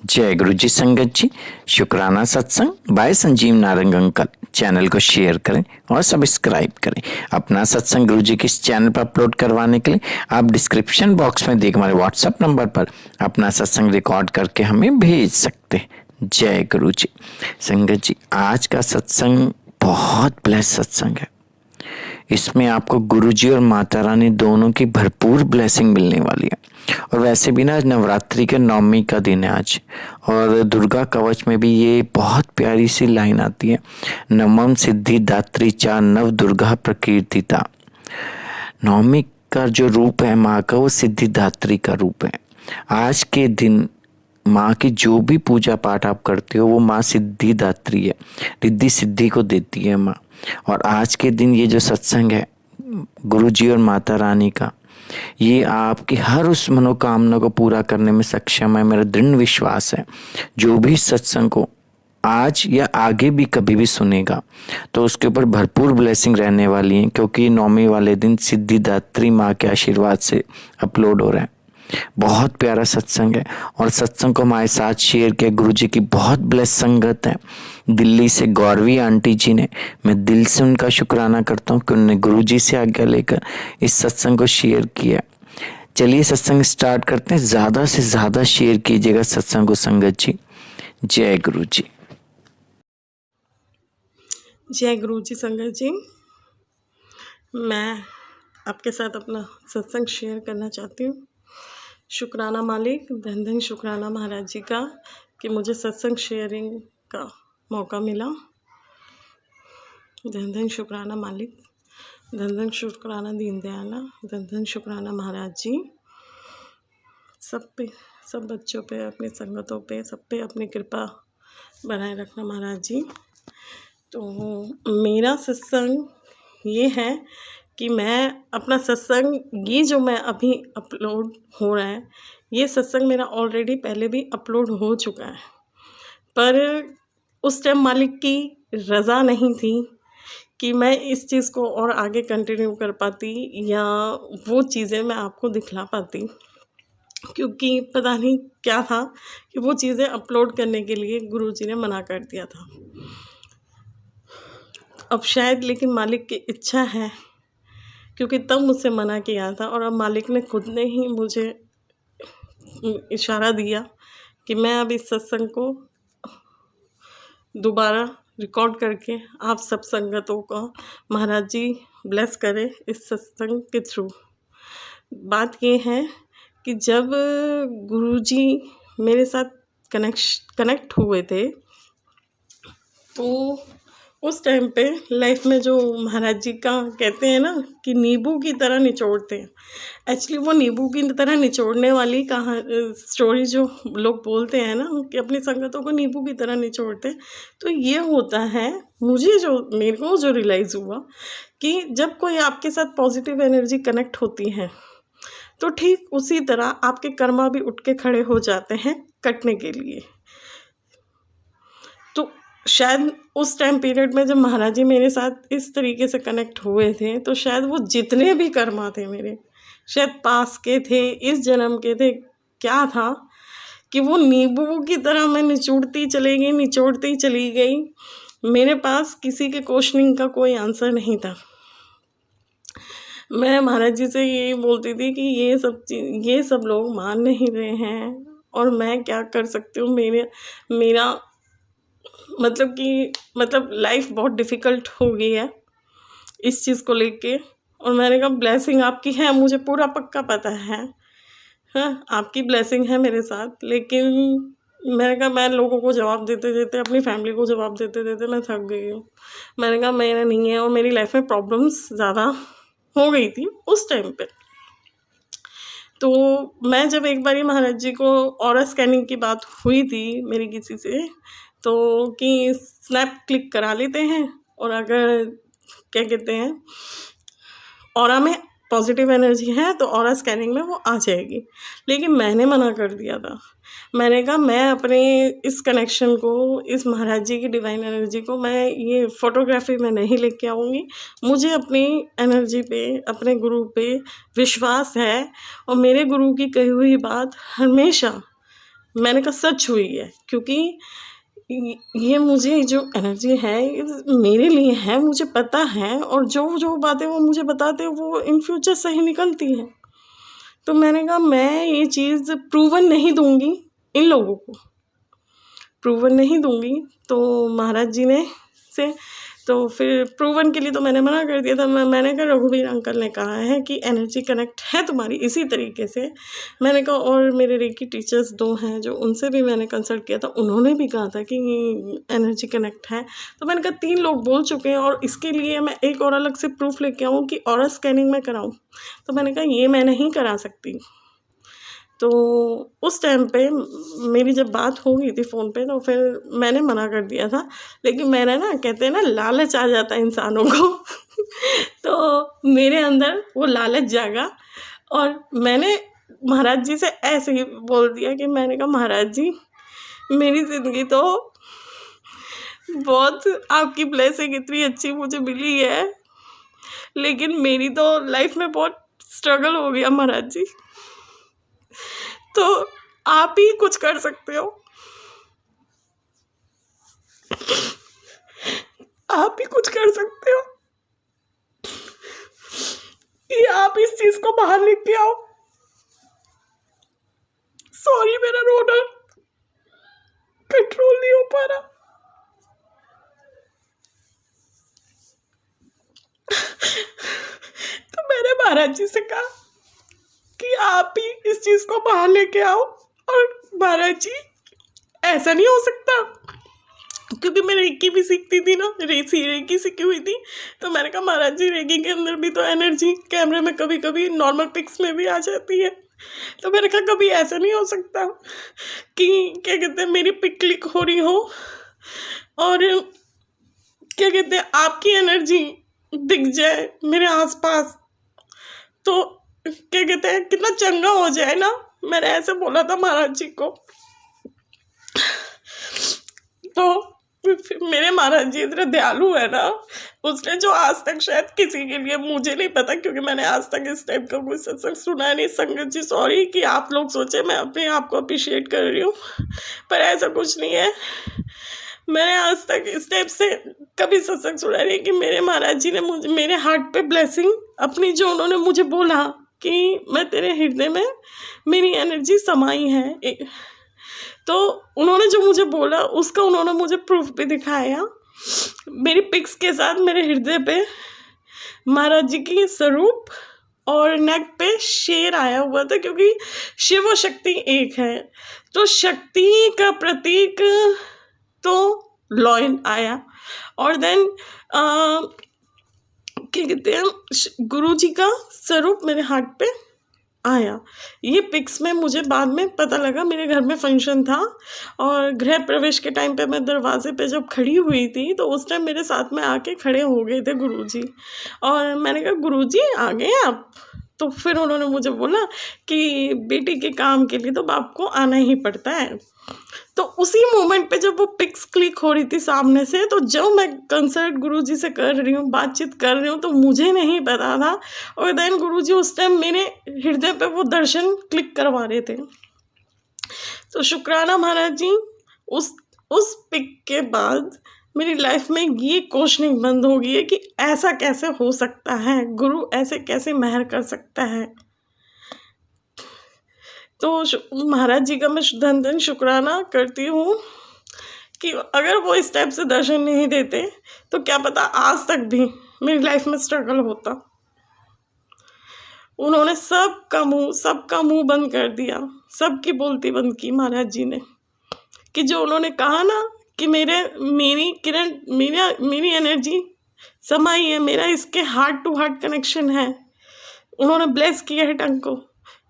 जय गुरु जी संगत जी। शुक्राना सत्संग by Sanjeev Narang uncle. Channel को शेयर करें और सब्सक्राइब करें। अपना सत्संग गुरु जी के इस चैनल पर अपलोड करवाने के लिए आप डिस्क्रिप्शन बॉक्स में दिए हमारे व्हाट्सएप नंबर पर अपना सत्संग रिकॉर्ड करके हमें भेज सकते हैं। जय गुरु जी संगत जी। आज का सत्संग बहुत ब्लेस सत्संग है। इसमें आपको गुरुजी और माता रानी दोनों की भरपूर ब्लेसिंग मिलने वाली है। और वैसे भी ना नवरात्रि के नवमी का दिन है आज, और दुर्गा कवच में भी ये बहुत प्यारी सी लाइन आती है, नमम सिद्धि दात्री चा नव दुर्गा प्रकीर्तिता। नवमी का जो रूप है माँ का, वो सिद्धिदात्री का रूप है। आज के दिन माँ की जो भी पूजा पाठ आप करते हो वो माँ सिद्धिदात्री है, रिद्धि सिद्धि को देती है माँ। और आज के दिन ये जो सत्संग है गुरुजी और माता रानी का, ये आपकी हर उस मनोकामना को पूरा करने में सक्षम है, मेरा दृढ़ विश्वास है। जो भी सत्संग को आज या आगे भी कभी भी सुनेगा तो उसके ऊपर भरपूर ब्लेसिंग रहने वाली है, क्योंकि नौमी वाले दिन सिद्धिदात्री माँ के आशीर्वाद से अपलोड हो रहा है। बहुत प्यारा सत्संग है और सत्संग को हमारे साथ शेयर किया गुरुजी की बहुत ब्लेस संगत है। दिल्ली से गौरवी आंटी जी ने, मैं दिल से उनका शुक्राना करता हूँ कि उन्होंने गुरुजी से आज्ञा लेकर इस सत्संग को शेयर किया। चलिए सत्संग स्टार्ट करते हैं। ज़्यादा से ज़्यादा शेयर कीजिएगा सत्संग को संगत जी। जय गुरु जी। जय गुरु जी संगत जी। मैं आपके साथ अपना सत्संग शेयर करना चाहती हूँ। शुक्राना मालिक, धन धन शुक्राना महाराज जी का कि मुझे सत्संग शेयरिंग का मौका मिला। धन धन शुक्राना मालिक, धन धन शुक्राना दीन दयाला, धन धन शुक्राना महाराज जी। सब पे, सब बच्चों पे, अपनी संगतों पे, सब पे अपनी कृपा बनाए रखना महाराज जी। तो मेरा सत्संग ये है कि मैं अपना सत्संग, ये जो मैं अभी अपलोड हो रहा है, ये सत्संग मेरा ऑलरेडी पहले भी अपलोड हो चुका है, पर उस टाइम मालिक की रज़ा नहीं थी कि मैं इस चीज़ को और आगे कंटिन्यू कर पाती या वो चीज़ें मैं आपको दिखला पाती, क्योंकि पता नहीं क्या था कि वो चीज़ें अपलोड करने के लिए गुरुजी ने मना कर दिया था। अब शायद लेकिन मालिक की इच्छा है, क्योंकि तब मुझसे मना किया था और अब मालिक ने खुद ने ही मुझे इशारा दिया कि मैं अब इस सत्संग को दोबारा रिकॉर्ड करके आप सब संगतों को महाराज जी ब्लेस करें इस सत्संग के थ्रू। बात ये है कि जब गुरुजी मेरे साथ कनेक्ट हुए थे तो उस टाइम पे लाइफ में जो महाराज जी का कहते हैं ना कि नींबू की तरह निचोड़ते हैं, एक्चुअली वो नींबू की तरह निचोड़ने वाली स्टोरी जो लोग बोलते हैं ना कि अपनी संगतों को नींबू की तरह निचोड़ते हैं, तो ये होता है। मेरे को जो रियलाइज़ हुआ कि जब कोई आपके साथ पॉजिटिव एनर्जी कनेक्ट होती है तो ठीक उसी तरह आपके कर्मा भी उठ के खड़े हो जाते हैं कटने के लिए। तो शायद उस टाइम पीरियड में जब महाराज जी मेरे साथ इस तरीके से कनेक्ट हुए थे तो शायद वो जितने भी कर्मा थे मेरे, शायद पास के थे, इस जन्म के थे, क्या था कि वो नींबू की तरह मैं निचोड़ती चली गई। मेरे पास किसी के क्वेश्चनिंग का कोई आंसर नहीं था। मैं महाराज जी से यही बोलती थी कि ये सब लोग मान नहीं रहे हैं और मैं क्या कर सकती हूँ। मेरा मतलब लाइफ बहुत डिफ़िकल्ट हो गई है इस चीज़ को लेके। और मैंने कहा ब्लेसिंग आपकी है, मुझे पूरा पक्का पता है, हाँ आपकी ब्लेसिंग है मेरे साथ। लेकिन मैंने कहा मैं लोगों को जवाब देते देते, अपनी फैमिली को जवाब देते देते मैं थक गई हूँ। मैंने कहा मेरा नहीं है, और मेरी लाइफ में प्रॉब्लम्स ज़्यादा हो गई थी उस टाइम पे। तो मैं जब एक बारी महाराज जी को ऑरा स्कैनिंग की बात हुई थी मेरी किसी से, तो कि स्नैप क्लिक करा लेते हैं और अगर क्या कहते हैं ऑरा में पॉजिटिव एनर्जी है तो ऑरा स्कैनिंग में वो आ जाएगी। लेकिन मैंने मना कर दिया था। मैंने कहा मैं अपने इस कनेक्शन को, इस महाराज जी की डिवाइन एनर्जी को मैं ये फोटोग्राफी में नहीं लेके आऊँगी। मुझे अपनी एनर्जी पे, अपने गुरु पे विश्वास है और मेरे गुरु की कही हुई बात हमेशा मैंने कहा सच हुई है, क्योंकि ये मुझे जो एनर्जी है ये मेरे लिए है, मुझे पता है, और जो जो बातें वो मुझे बताते हैं वो इन फ्यूचर सही निकलती हैं। तो मैंने कहा मैं ये चीज़ प्रूवन नहीं दूंगी, इन लोगों को प्रूवन नहीं दूंगी। तो महाराज जी ने से तो फिर प्रूवन के लिए तो मैंने मना कर दिया था। मैंने कहा रघुवीर अंकल ने कहा है कि एनर्जी कनेक्ट है तुम्हारी इसी तरीके से। मैंने कहा और मेरे रेकी टीचर्स 2 हैं जो उनसे भी मैंने कंसल्ट किया था, उन्होंने भी कहा था कि एनर्जी कनेक्ट है। तो मैंने कहा 3 लोग बोल चुके हैं और इसके लिए मैं एक और अलग से प्रूफ लेके आऊँ कि ऑरा स्कैनिंग में कराऊँ। तो मैंने कहा ये मैं नहीं करा सकती। तो उस टाइम पे मेरी जब बात हो गई थी फ़ोन पे तो फिर मैंने मना कर दिया था। लेकिन मेरा ना कहते हैं ना लालच आ जाता है इंसानों को तो मेरे अंदर वो लालच जागा और मैंने महाराज जी से ऐसे ही बोल दिया कि मैंने कहा महाराज जी मेरी ज़िंदगी तो बहुत आपकी ब्लेसिंग इतनी अच्छी मुझे मिली है, लेकिन मेरी तो लाइफ में बहुत स्ट्रगल हो गया महाराज जी। तो आप ही कुछ कर सकते हो, आप ही कुछ कर सकते हो कि आप इस चीज को बाहर लेके आओ। सॉरी मेरा रोना कंट्रोल नहीं हो पा रहा। तो मैंने महाराज जी से कहा कि आप ही इस चीज को बाहर लेके आओ। और महाराज जी ऐसा नहीं हो सकता, क्योंकि मैं रेकी भी सीखती थी ना, रेकी सीखी हुई थी। तो मैंने कहा महाराज जी रेकी के अंदर भी तो एनर्जी कैमरे में कभी कभी नॉर्मल पिक्स में भी आ जाती है। तो मैंने कहा कभी ऐसा नहीं हो सकता कि क्या कहते हैं मेरी पिक क्लिक हो रही हो और क्या कहते हैं आपकी एनर्जी दिख जाए मेरे आसपास, तो क्या कहते हैं कितना चंगा हो जाए ना। मैंने ऐसे बोला था महाराज जी को। तो मेरे महाराज जी इतने दयालु है ना, उसने जो आज तक शायद किसी के लिए, मुझे नहीं पता क्योंकि मैंने आज तक इस टाइप का कोई सत्संग सुना नहीं। संगत जी सॉरी कि आप लोग सोचे मैं अपने आप को अप्रिशिएट कर रही हूँ, पर ऐसा कुछ नहीं है। मैंने आज तक इस टाइप से कभी सत्संग सुना नहीं कि मेरे महाराज जी ने मुझे मेरे हार्ट पे ब्लेसिंग अपनी, जो उन्होंने मुझे बोला कि मैं तेरे हृदय में मेरी एनर्जी समाई है, तो उन्होंने जो मुझे बोला उसका उन्होंने मुझे प्रूफ भी दिखाया मेरी पिक्स के साथ। मेरे हृदय पे महाराज जी की स्वरूप और नेक पे शेर आया हुआ था, क्योंकि शिव और शक्ति एक है। तो शक्ति का प्रतीक तो लॉयन आया और देन क्या कहते हैं गुरु जी का स्वरूप मेरे हार्ट पे आया। ये पिक्स में मुझे बाद में पता लगा, मेरे घर में फंक्शन था और गृह प्रवेश के टाइम पे मैं दरवाजे पे जब खड़ी हुई थी तो उस टाइम मेरे साथ में आके खड़े हो गए थे गुरुजी। और मैंने कहा गुरुजी आ गए आप? तो फिर उन्होंने मुझे बोला कि बेटी के काम के लिए तो बाप को आना ही पड़ता है। तो उसी मोमेंट पे जब वो पिक्स क्लिक हो रही थी सामने से, तो जब मैं कंसल्ट गुरुजी से कर रही हूँ, बातचीत कर रही हूँ, तो मुझे नहीं पता था। और देन गुरुजी उस टाइम मेरे हृदय पे वो दर्शन क्लिक करवा रहे थे। तो शुक्राना महाराज जी, उस पिक के बाद मेरी लाइफ में ये क्वेश्चनिंग बंद हो गई है कि ऐसा कैसे हो सकता है, गुरु ऐसे कैसे मेहर कर सकता है। तो महाराज जी का मैं धन धन शुक्राना करती हूँ कि अगर वो इस टाइप से दर्शन नहीं देते तो क्या पता आज तक भी मेरी लाइफ में स्ट्रगल होता। उन्होंने सबका मुंह बंद कर दिया, सबकी बोलती बंद की महाराज जी ने। कि जो उन्होंने कहा ना कि मेरी किरण मेरी एनर्जी समाई है, मेरा इसके हार्ट टू हार्ट कनेक्शन है, उन्होंने ब्लेस किया है टंग को।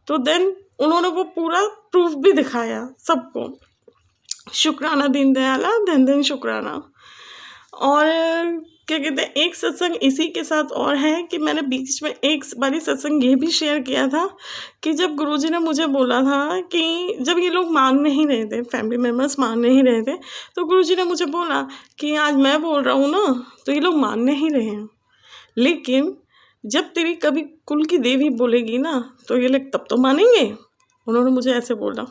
तो देन उन्होंने वो पूरा प्रूफ भी दिखाया सबको। शुक्राना दीन दयाला, धन धन शुक्राना। और क्या कहते हैं एक सत्संग इसी के साथ और है कि मैंने बीच में एक बारी सत्संग ये भी शेयर किया था कि जब गुरुजी ने मुझे बोला था कि जब ये लोग मान नहीं रहे थे, फैमिली मेम्बर्स मान नहीं रहे थे, तो गुरुजी ने मुझे बोला कि आज मैं बोल रहा हूँ ना तो ये लोग मान नहीं रहे हैं, लेकिन जब तेरी कभी कुल की देवी बोलेगी ना तो ये लोग तब तो मानेंगे। उन्होंने मुझे ऐसे बोला।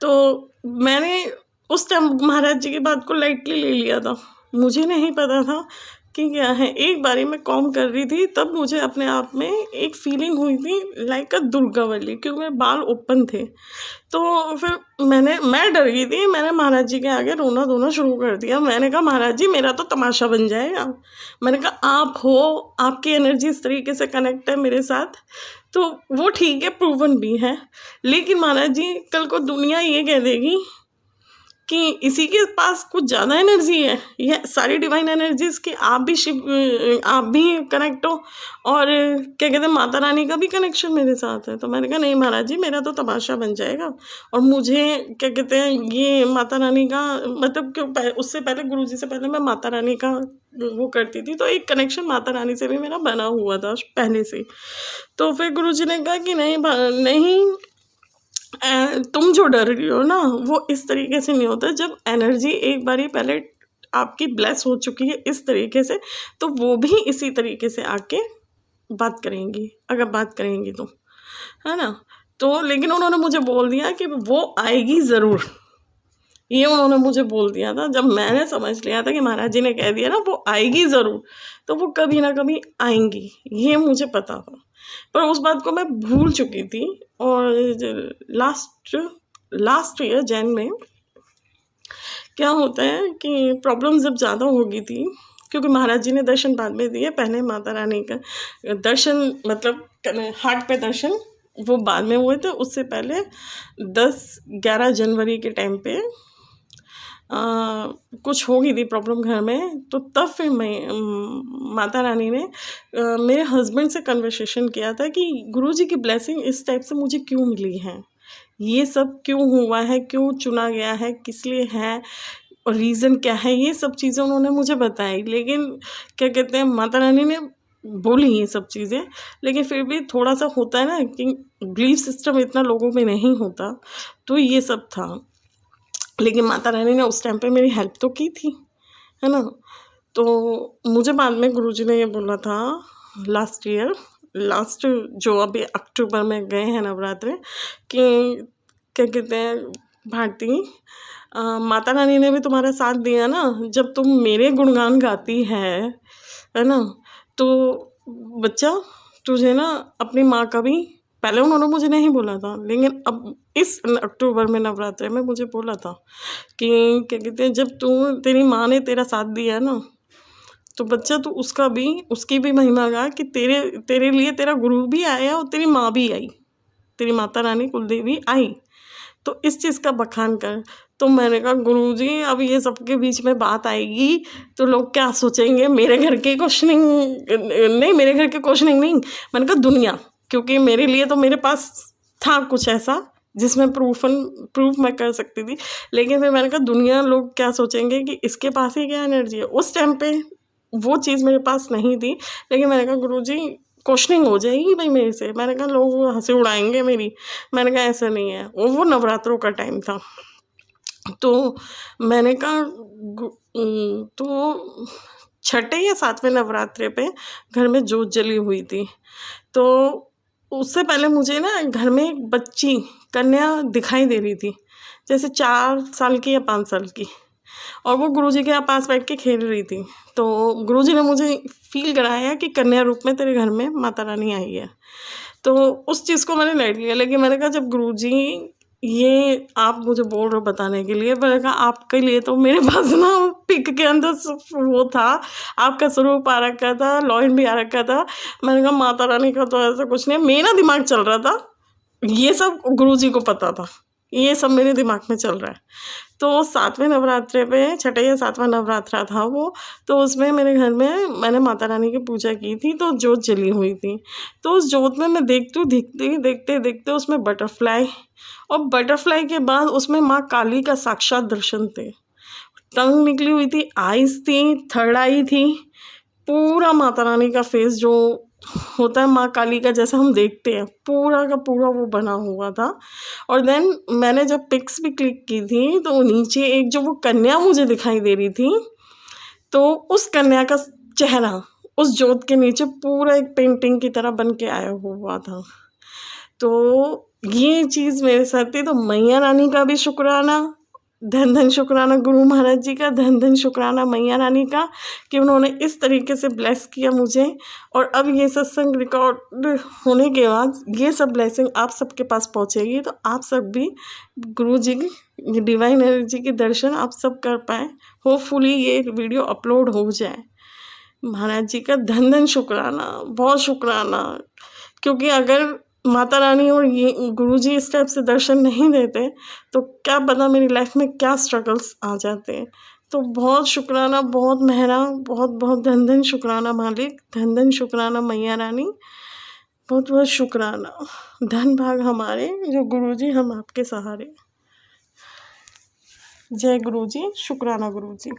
तो मैंने उस टाइम महाराज जी की बात को लाइटली ले लिया था। मुझे नहीं पता था कि क्या है। एक बारी मैं कॉम्ब कर रही थी, तब मुझे अपने आप में एक फीलिंग हुई थी लाइक अ दुर्गा वाली, क्योंकि मेरे बाल ओपन थे। तो फिर मैं डर गई थी, मैंने महाराज जी के आगे रोना धोना शुरू कर दिया। मैंने कहा महाराज जी मेरा तो तमाशा बन जाएगा। मैंने कहा आप हो, आपकी एनर्जी इस तरीके से कनेक्ट है मेरे साथ, तो वो ठीक है, प्रूवन भी है। लेकिन महाराज जी कल को दुनिया ये कह देगी कि इसी के पास कुछ ज़्यादा एनर्जी है, ये सारी डिवाइन एनर्जीज की आप भी कनेक्ट हो, और क्या कहते हैं माता रानी का भी कनेक्शन मेरे साथ है। तो मैंने कहा नहीं महाराज जी मेरा तो तमाशा बन जाएगा। और मुझे क्या कहते हैं ये माता रानी का मतलब क्यों, उससे पहले गुरुजी से पहले मैं माता रानी का वो करती थी, तो एक कनेक्शन माता रानी से भी मेरा बना हुआ था पहले से। तो फिर गुरुजी ने कहा कि नहीं तुम जो डर रही हो ना वो इस तरीके से नहीं होता। जब एनर्जी एक बारी पहले आपकी ब्लेस हो चुकी है इस तरीके से, तो वो भी इसी तरीके से आके बात करेंगी, अगर बात करेंगी तो, है ना। तो लेकिन उन्होंने मुझे बोल दिया कि वो आएगी ज़रूर, ये उन्होंने मुझे बोल दिया था। जब मैंने समझ लिया था कि महाराज जी ने कह दिया ना वो आएगी ज़रूर, तो वो कभी ना कभी आएंगी, ये मुझे पता था। पर उस बात को मैं भूल चुकी थी। और लास्ट ईयर जैन में क्या होता है कि प्रॉब्लम जब ज़्यादा हो गई थी, क्योंकि महाराज जी ने दर्शन बाद में दिए, पहले माता रानी का दर्शन मतलब हार्ट पे दर्शन वो बाद में हुए थे। उससे पहले 10-11 जनवरी के टाइम पे कुछ हो गई थी प्रॉब्लम घर में। तो तब फिर माता रानी ने मेरे हस्बैंड से कन्वर्सेशन किया था कि गुरुजी की ब्लेसिंग इस टाइप से मुझे क्यों मिली है, ये सब क्यों हुआ है, क्यों चुना गया है, किस लिए है, और रीज़न क्या है, ये सब चीज़ें उन्होंने मुझे बताई। लेकिन क्या कहते हैं माता रानी ने बोली ये सब चीज़ें, लेकिन फिर भी थोड़ा सा होता है ना कि बिलीफ सिस्टम इतना लोगों में नहीं होता, तो ये सब था। लेकिन माता रानी ने उस टाइम पे मेरी हेल्प तो की थी, है ना। तो मुझे बाद में गुरुजी ने ये बोला था लास्ट जो अभी अक्टूबर में गए हैं नवरात्रे, कि क्या कहते हैं भारती माता रानी ने भी तुम्हारा साथ दिया ना, जब तुम मेरे गुणगान गाती है ना। तो बच्चा तुझे ना अपनी माँ का भी, पहले उन्होंने मुझे नहीं बोला था, लेकिन अब इस अक्टूबर में नवरात्रे में मुझे बोला था कि क्या कहते हैं जब तेरी माँ ने तेरा साथ दिया ना, तो बच्चा तू उसकी भी महिमा गा कि तेरे लिए तेरा गुरु भी आया और तेरी माँ भी आई, तेरी माता रानी कुलदेवी आई, तो इस चीज़ का बखान कर। तो मैंने कहा गुरुजी अब ये सबके बीच में बात आएगी तो लोग क्या सोचेंगे, मेरे घर के क्वेश्चनिंग नहीं, मैंने कहा दुनिया, क्योंकि मेरे लिए तो मेरे पास था कुछ ऐसा जिसमें प्रूफ मैं कर सकती थी। लेकिन फिर मैंने कहा दुनिया लोग क्या सोचेंगे कि इसके पास ही क्या एनर्जी है। उस टाइम पे वो चीज़ मेरे पास नहीं थी, लेकिन मैंने कहा गुरुजी क्वेश्चनिंग हो जाएगी भाई मेरे से। मैंने कहा लोग हंसी उड़ाएंगे मेरी। मैंने कहा ऐसा नहीं है। वो नवरात्रों का टाइम था, तो मैंने कहा तो 6ठे या 7वें नवरात्रे पे घर में जोत जली हुई थी। तो उससे पहले मुझे ना घर में एक बच्ची कन्या दिखाई दे रही थी, जैसे 4 साल की या 5 साल की, और वो गुरुजी के पास बैठ के खेल रही थी। तो गुरुजी ने मुझे फील कराया कि कन्या रूप में तेरे घर में माता रानी आई है। तो उस चीज़ को मैंने लेट लिया। लेकिन मैंने कहा जब गुरुजी ये आप मुझे बोल रहे हो बताने के लिए, मैंने कहा आपके लिए तो मेरे पास ना पिक के अंदर वो था, आपका स्वरूप आ रखा था, लॉइन भी आ रखा था। मैंने कहा माता रानी का तो ऐसा कुछ नहीं है, मेरा दिमाग चल रहा था, ये सब गुरुजी को पता था, ये सब मेरे दिमाग में चल रहा है। तो 7वें नवरात्रे पे 6ठा या 7वां नवरात्रा था वो, तो उसमें मेरे घर में मैंने माता रानी की पूजा की थी, तो जोत जली हुई थी। तो उस जोत में मैं देखते उसमें बटरफ्लाई, और बटरफ्लाई के बाद उसमें माँ काली का साक्षात दर्शन थे। टंग निकली हुई थी, आइज़ थी, थर्ड आई थी, पूरा माता रानी का फेस जो होता है माँ काली का जैसा हम देखते हैं, पूरा का पूरा वो बना हुआ था। और देन मैंने जब पिक्स भी क्लिक की थी, तो नीचे एक जो वो कन्या मुझे दिखाई दे रही थी, तो उस कन्या का चेहरा उस जोत के नीचे पूरा एक पेंटिंग की तरह बन के आया हुआ था। तो ये चीज़ मेरे साथ थी, तो मैया रानी का भी शुक्राना, धन धन शुक्राना गुरु महाराज जी का, धन धन शुक्राना मैया रानी का कि उन्होंने इस तरीके से ब्लेस किया मुझे। और अब ये सत्संग रिकॉर्ड होने के बाद ये सब ब्लेसिंग आप सबके पास पहुंचेगी, तो आप सब भी गुरु जी की डिवाइन एनर्जी के दर्शन आप सब कर पाएँ। होपफुली ये वीडियो अपलोड हो जाए। महाराज जी का धन धन शुक्राना, बहुत शुक्राना, क्योंकि अगर माता रानी और ये गुरुजी इस टाइप से दर्शन नहीं देते तो क्या पता मेरी लाइफ में क्या स्ट्रगल्स आ जाते। तो बहुत शुक्राना, बहुत मेहरा, बहुत बहुत धन धन शुक्राना मालिक, धन धन शुक्राना मैया रानी, बहुत बहुत शुक्राना। धन भाग हमारे जो गुरुजी, हम आपके सहारे। जय गुरुजी, शुक्राना गुरुजी।